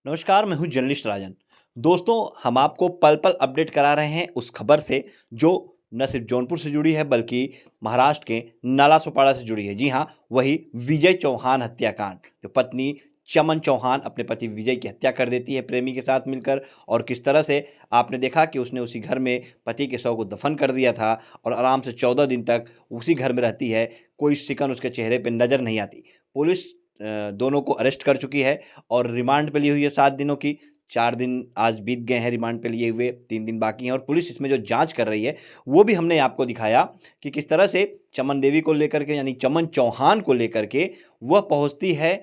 नमस्कार, मैं हूं जर्नलिस्ट राजन। दोस्तों, हम आपको पल पल अपडेट करा रहे हैं उस खबर से जो न सिर्फ जौनपुर से जुड़ी है बल्कि महाराष्ट्र के नालासोपारा से जुड़ी है। जी हां, वही विजय चौहान हत्याकांड, जो पत्नी चमन चौहान अपने पति विजय की हत्या कर देती है प्रेमी के साथ मिलकर। और किस तरह से आपने देखा कि उसने उसी घर में पति के शव को दफन कर दिया था और आराम से 14 दिन तक उसी घर में रहती है। कोई शिकन उसके चेहरे पर नजर नहीं आती। पुलिस दोनों को अरेस्ट कर चुकी है और रिमांड पे ली हुई है 7 दिनों की। 4 दिन आज बीत गए हैं रिमांड पे लिए हुए, 3 दिन बाकी हैं और पुलिस इसमें जो जांच कर रही है, वो भी हमने आपको दिखाया कि किस तरह से चमन देवी को लेकर के यानी चमन चौहान को लेकर के वह पहुंचती है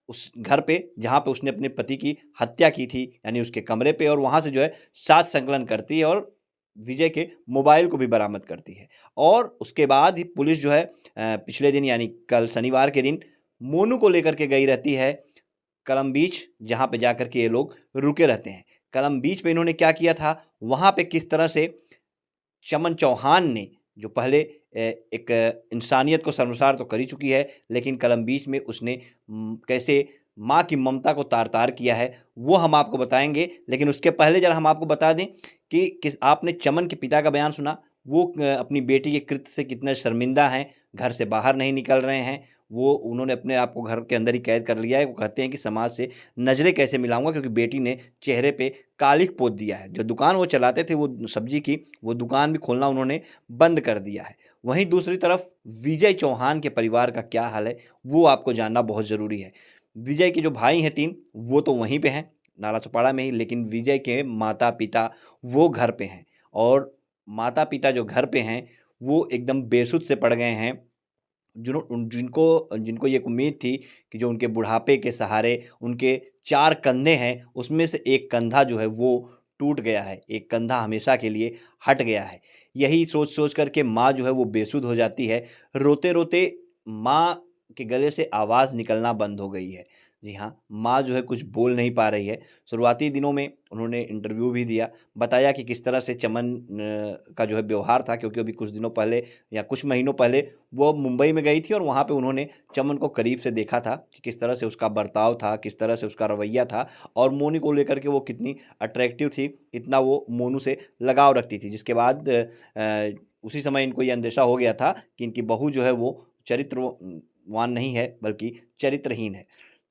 उस घर पे जहां पे उसने अपने पति की हत्या की थी, यानी उसके कमरे पे, और वहां से जो है साक्ष्य संकलन करती है और विजय के मोबाइल को भी बरामद करती है। और उसके बाद ही पुलिस जो है पिछले दिन यानी कल शनिवार के दिन मोनू को लेकर के गई रहती है कलम बीच, जहाँ पे जाकर के ये लोग रुके रहते हैं। कलम बीच पे इन्होंने क्या किया था, वहाँ पे किस तरह से चमन चौहान ने जो पहले एक इंसानियत को शर्मसार तो कर ही चुकी है, लेकिन कलम बीच में उसने कैसे माँ की ममता को तार-तार किया है, वो हम आपको बताएँगे। लेकिन उसके पहले ज़रा हम आपको बता दें कि किस आपने चमन के पिता का बयान सुना, वो अपनी बेटी के कृत्य से कितने शर्मिंदा हैं, घर से बाहर नहीं निकल रहे हैं। वो उन्होंने अपने आप को घर के अंदर ही कैद कर लिया है। वो कहते हैं कि समाज से नज़रें कैसे मिलाऊँगा, क्योंकि बेटी ने चेहरे पे कालिख पोत दिया है। जो दुकान वो चलाते थे वो सब्जी की, वो दुकान भी खोलना उन्होंने बंद कर दिया है। वहीं दूसरी तरफ विजय चौहान के परिवार का क्या हाल है, वो आपको जानना बहुत ज़रूरी है। विजय के जो भाई हैं 3, वो तो वहीं पे हैं, नालासोपारा में ही, लेकिन विजय के माता-पिता वो घर पे हैं। और माता-पिता जो घर पे हैं, वो एकदम बेसुध से पड़ गए हैं। जिनको जिनको ये उम्मीद थी कि जो उनके बुढ़ापे के सहारे उनके 4 कंधे हैं, उसमें से एक कंधा जो है वो टूट गया है, एक कंधा हमेशा के लिए हट गया है। यही सोच-सोच कर के माँ जो है वो बेसुध हो जाती है। रोते-रोते माँ के गले से आवाज़ निकलना बंद हो गई है। जी हाँ, माँ जो है कुछ बोल नहीं पा रही है। शुरुआती दिनों में उन्होंने इंटरव्यू भी दिया, बताया कि किस तरह से चमन का जो है व्यवहार था, क्योंकि अभी कुछ दिनों पहले या कुछ महीनों पहले वो मुंबई में गई थी और वहाँ पे उन्होंने चमन को करीब से देखा था कि किस तरह से उसका बर्ताव था, किस तरह से उसका रवैया था और मोनू को लेकर के वो कितनी अट्रैक्टिव थी, कितना वो मोनू से लगाव रखती थी। जिसके बाद उसी समय इनको ये अंदेशा हो गया था कि इनकी बहू जो है वो चरित्रवान नहीं है बल्कि चरित्रहीन है।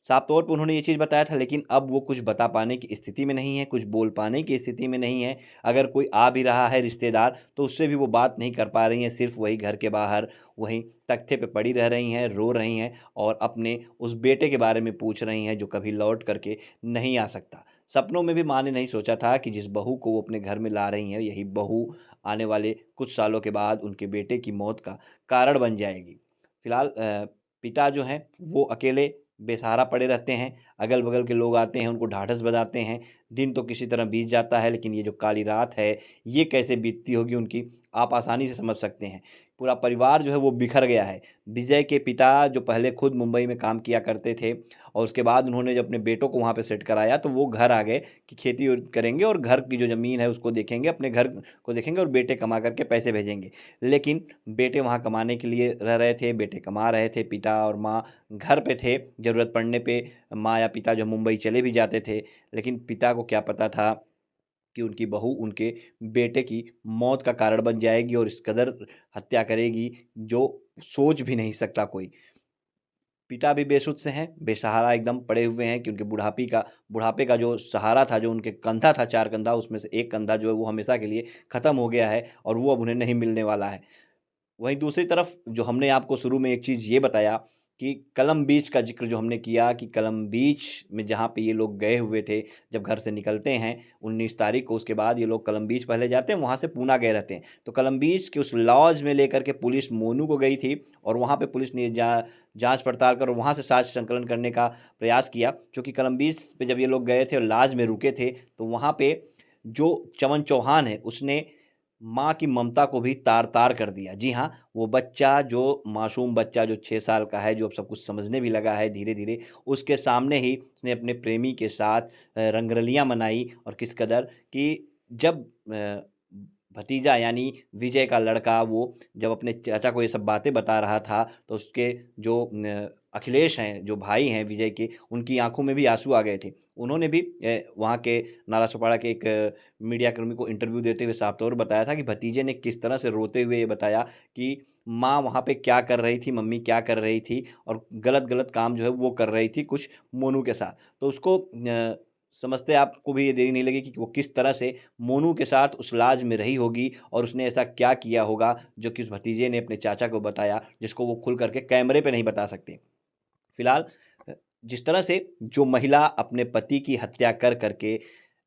साफ तौर पे उन्होंने ये चीज़ बताया था, लेकिन अब वो कुछ बता पाने की स्थिति में नहीं है, कुछ बोल पाने की स्थिति में नहीं है। अगर कोई आ भी रहा है रिश्तेदार, तो उससे भी वो बात नहीं कर पा रही हैं, सिर्फ़ वही घर के बाहर, वहीं तख्ते पे पड़ी रह रही हैं, रो रही हैं और अपने उस बेटे के बारे में पूछ रही हैं जो कभी लौट कर के नहीं आ सकता। सपनों में भी माँ ने नहीं सोचा था कि जिस बहू को वो अपने घर में ला रही हैं, यही बहू आने वाले कुछ सालों के बाद उनके बेटे की मौत का कारण बन जाएगी। फिलहाल पिता जो हैं वो अकेले बेसहारा पड़े रहते हैं। अगल-बगल के लोग आते हैं, उनको ढाढ़स बंधाते हैं। दिन तो किसी तरह बीत जाता है, लेकिन ये जो काली रात है, ये कैसे बीतती होगी उनकी, आप आसानी से समझ सकते हैं। पूरा परिवार जो है वो बिखर गया है। विजय के पिता जो पहले खुद मुंबई में काम किया करते थे और उसके बाद उन्होंने जब अपने बेटों को वहाँ पे सेट कराया, तो वो घर आ गए कि खेती करेंगे और घर की जो ज़मीन है उसको देखेंगे, अपने घर को देखेंगे और बेटे कमा कर के पैसे भेजेंगे। लेकिन बेटे वहाँ कमाने के लिए रह रहे थे, बेटे कमा रहे थे, पिता और माँ घर पे थे। ज़रूरत पड़ने पे माँ या पिता जो मुंबई चले भी जाते थे, लेकिन पिता को क्या पता था कि उनकी बहू उनके बेटे की मौत का कारण बन जाएगी और इस कदर हत्या करेगी जो सोच भी नहीं सकता कोई। पिता भी बेसुध से हैं, बेसहारा एकदम पड़े हुए हैं कि उनके बुढ़ापे का जो सहारा था, जो उनके कंधा था, 4 कंधा, उसमें से 1 कंधा जो है वो हमेशा के लिए ख़त्म हो गया है और वो अब उन्हें नहीं मिलने वाला है। वहीं दूसरी तरफ जो हमने आपको शुरू में एक चीज़ ये बताया कि कलम बीच का ज़िक्र जो हमने किया कि कलम बीच में जहाँ पे ये लोग गए हुए थे, जब घर से निकलते हैं 19 तारीख को, उसके बाद ये लोग कलम बीच पहले जाते हैं, वहाँ से पूना गए रहते हैं। तो कलम बीच के उस लॉज में लेकर के पुलिस मोनू को गई थी और वहाँ पे पुलिस ने जाँच पड़ताल कर वहाँ से साक्ष्य संकलन करने का प्रयास किया। चूँकि कलम बीच पे जब ये लोग गए थे और लॉज में रुके थे, तो वहाँ पे जो चमन चौहान है, उसने माँ की ममता को भी तार-तार कर दिया। जी हाँ, वो बच्चा जो मासूम बच्चा जो 6 साल का है, जो अब सब कुछ समझने भी लगा है धीरे-धीरे, उसके सामने ही उसने अपने प्रेमी के साथ रंगरलियाँ मनाई और किस कदर कि जब भतीजा यानी विजय का लड़का वो जब अपने चाचा को ये सब बातें बता रहा था तो उसके जो अखिलेश हैं, जो भाई हैं विजय के, उनकी आंखों में भी आंसू आ गए थे। उन्होंने भी वहाँ के नाला सोपारा के एक मीडिया कर्मी को इंटरव्यू देते हुए साफ तौर पर बताया था कि भतीजे ने किस तरह से रोते हुए ये बताया कि माँ वहाँ पे क्या कर रही थी, मम्मी क्या कर रही थी और गलत-गलत काम जो है वो कर रही थी कुछ मोनू के साथ। तो उसको समझते आपको भी ये देरी नहीं लगी कि वो किस तरह से मोनू के साथ उस लाज में रही होगी और उसने ऐसा क्या किया होगा जो कि उस भतीजे ने अपने चाचा को बताया, जिसको वो खुल करके कैमरे पे नहीं बता सकते। फिलहाल जिस तरह से जो महिला अपने पति की हत्या कर करके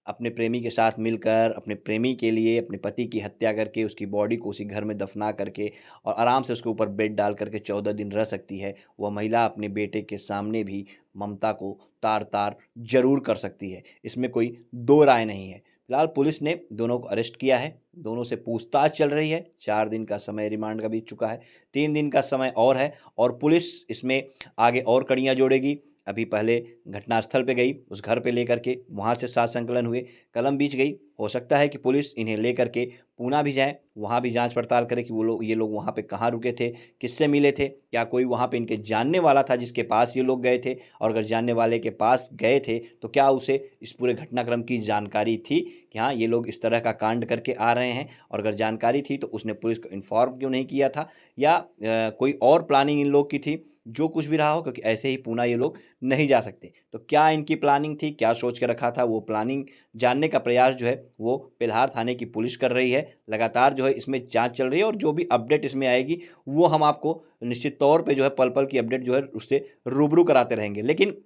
अपने प्रेमी के साथ मिलकर अपने प्रेमी के लिए अपने पति की हत्या करके उसकी बॉडी को उसी घर में दफना करके और आराम से उसके ऊपर बेड डाल करके 14 दिन रह सकती है, वह महिला अपने बेटे के सामने भी ममता को तार तार जरूर कर सकती है। इसमें कोई दो राय नहीं है। फिलहाल पुलिस ने दोनों को अरेस्ट किया है, दोनों से पूछताछ चल रही है। 4 दिन का समय रिमांड का बीत चुका है, 3 दिन का समय और है और पुलिस इसमें आगे और कड़ियाँ जोड़ेगी। अभी पहले घटनास्थल पे गई, उस घर पे लेकर के वहाँ से सात संकलन हुए, कलम बीच गई। हो सकता है कि पुलिस इन्हें लेकर के पूना भी जाए, वहाँ भी जांच पड़ताल करे कि ये लोग वहाँ पे कहाँ रुके थे, किससे मिले थे, क्या कोई वहाँ पे इनके जानने वाला था जिसके पास ये लोग गए थे, और अगर जानने वाले के पास गए थे तो क्या उसे इस पूरे घटनाक्रम की जानकारी थी कि हाँ ये लोग इस तरह का कांड करके आ रहे हैं, और अगर जानकारी थी तो उसने पुलिस को इन्फॉर्म क्यों नहीं किया था, या कोई और प्लानिंग इन लोग की थी। जो कुछ भी रहा हो, क्योंकि ऐसे ही पूना ये लोग नहीं जा सकते, तो क्या इनकी प्लानिंग थी, क्या सोच के रखा था, वो प्लानिंग जानने का प्रयास जो है वो पिलहार थाने की पुलिस कर रही है। लगातार जो है इसमें जांच चल रही है और जो भी अपडेट इसमें आएगी वो हम आपको निश्चित तौर पे जो है पल पल की अपडेट जो है उससे रूबरू कराते रहेंगे। लेकिन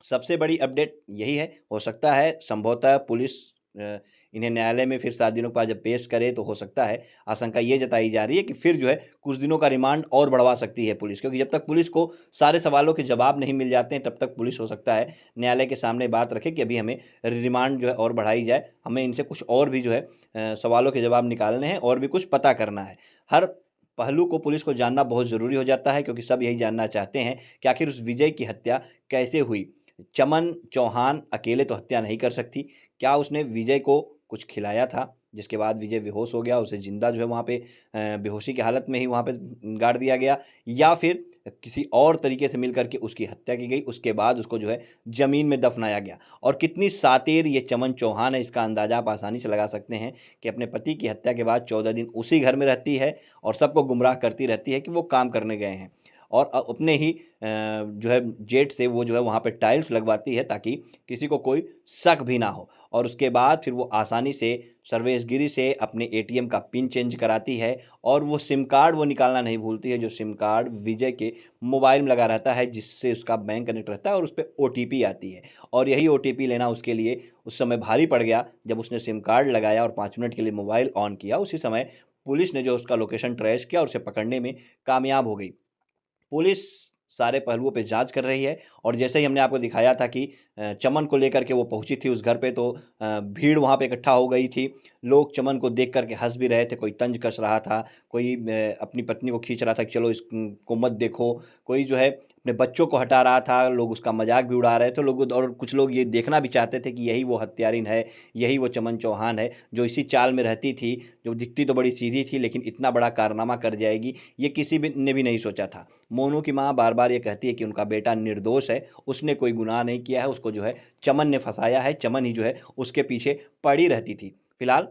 सबसे बड़ी अपडेट यही है, हो सकता है संभवतः पुलिस इन्हें न्यायालय में फिर 7 दिनों के बाद जब पेश करे तो हो सकता है, आशंका ये जताई जा रही है कि फिर जो है कुछ दिनों का रिमांड और बढ़वा सकती है पुलिस, क्योंकि जब तक पुलिस को सारे सवालों के जवाब नहीं मिल जाते हैं तब तक पुलिस हो सकता है न्यायालय के सामने बात रखे कि अभी हमें रिमांड जो है और बढ़ाई जाए, हमें इनसे कुछ और भी जो है सवालों के जवाब निकालने हैं और भी कुछ पता करना है। हर पहलू को पुलिस को जानना बहुत ज़रूरी हो जाता है, क्योंकि सब यही जानना चाहते हैं कि आखिर उस विजय की हत्या कैसे हुई। चमन चौहान अकेले तो हत्या नहीं कर सकती। क्या उसने विजय को कुछ खिलाया था जिसके बाद विजय बेहोश हो गया, उसे जिंदा जो है वहाँ पे बेहोशी की हालत में ही वहाँ पे गाड़ दिया गया, या फिर किसी और तरीके से मिल करके उसकी हत्या की गई, उसके बाद उसको जो है ज़मीन में दफनाया गया। और कितनी शातिर ये चमन चौहान है, इसका अंदाज़ा आप आसानी से लगा सकते हैं कि अपने पति की हत्या के बाद 14 दिन उसी घर में रहती है और सबको गुमराह करती रहती है कि वो काम करने गए हैं, और अपने ही जो है जेट से वो जो है वहाँ पे टाइल्स लगवाती है ताकि किसी को कोई शक भी ना हो, और उसके बाद फिर वो आसानी से सर्वेश गिरी से अपने एटीएम का पिन चेंज कराती है, और वो सिम कार्ड वो निकालना नहीं भूलती है जो सिम कार्ड विजय के मोबाइल में लगा रहता है, जिससे उसका बैंक कनेक्ट रहता है और उस पर ओटीपी आती है, और यही ओटीपी लेना उसके लिए उस समय भारी पड़ गया जब उसने सिम कार्ड लगाया और 5 मिनट के लिए मोबाइल ऑन किया। उसी समय पुलिस ने जो उसका लोकेशन ट्रेस किया और उसे पकड़ने में कामयाब हो गई। पुलिस सारे पहलुओं पे जांच कर रही है, और जैसे ही हमने आपको दिखाया था कि चमन को लेकर के वो पहुंची थी उस घर पे, तो भीड़ वहाँ पे इकट्ठा हो गई थी। लोग चमन को देख करके हंस भी रहे थे, कोई तंज कस रहा था, कोई अपनी पत्नी को खींच रहा था कि चलो इसको मत देखो, कोई जो है अपने बच्चों को हटा रहा था, लोग उसका मजाक भी उड़ा रहे थे लोग, और कुछ लोग ये देखना भी चाहते थे कि यही वो हत्यारिन है, यही वो चमन चौहान है जो इसी चाल में रहती थी, जो दिखती तो बड़ी सीधी थी लेकिन इतना बड़ा कारनामा कर जाएगी ये किसी भी ने भी नहीं सोचा था। मोनू की माँ बार बार ये कहती है कि उनका बेटा निर्दोष है, उसने कोई गुनाह नहीं किया है, उसको जो है चमन ने फंसाया है, चमन ही जो है उसके पीछे पड़ी रहती थी। फिलहाल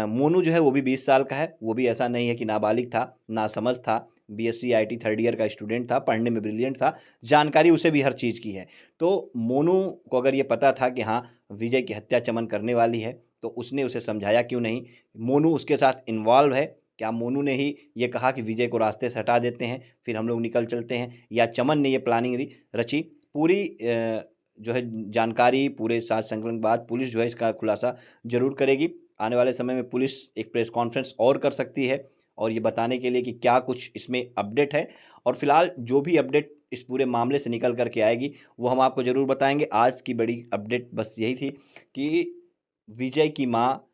मोनू जो है वो भी 20 साल का है, वो भी ऐसा नहीं है कि नाबालिग था, नासमझ था, बीएससी आईटी 3rd ईयर का स्टूडेंट था, पढ़ने में ब्रिलियंट था, जानकारी उसे भी हर चीज़ की है। तो मोनू को अगर ये पता था कि हाँ विजय की हत्या चमन करने वाली है तो उसने उसे समझाया क्यों नहीं? मोनू उसके साथ इन्वॉल्व है, क्या मोनू ने ही ये कहा कि विजय को रास्ते से हटा देते हैं फिर हम लोग निकल चलते हैं, या चमन ने ये प्लानिंग रची? पूरी जो है जानकारी पूरे सात संकलन के बाद पुलिस जो है इसका खुलासा जरूर करेगी। आने वाले समय में पुलिस एक प्रेस कॉन्फ्रेंस और कर सकती है और ये बताने के लिए कि क्या कुछ इसमें अपडेट है, और फिलहाल जो भी अपडेट इस पूरे मामले से निकल करके आएगी वो हम आपको ज़रूर बताएंगे। आज की बड़ी अपडेट बस यही थी कि विजय की माँ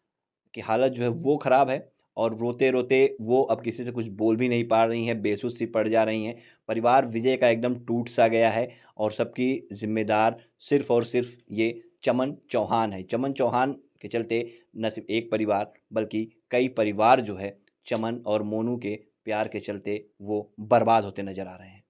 की हालत जो है वो ख़राब है, और रोते-रोते वो अब किसी से कुछ बोल भी नहीं पा रही हैं, बेसुध सी पड़ जा रही हैं। परिवार विजय का एकदम टूट-सा गया है और सबकी ज़िम्मेदार सिर्फ़ और सिर्फ़ ये चमन चौहान है। चमन चौहान के चलते न सिर्फ़ एक परिवार बल्कि कई परिवार जो है चमन और मोनू के प्यार के चलते वो बर्बाद होते नजर आ रहे हैं।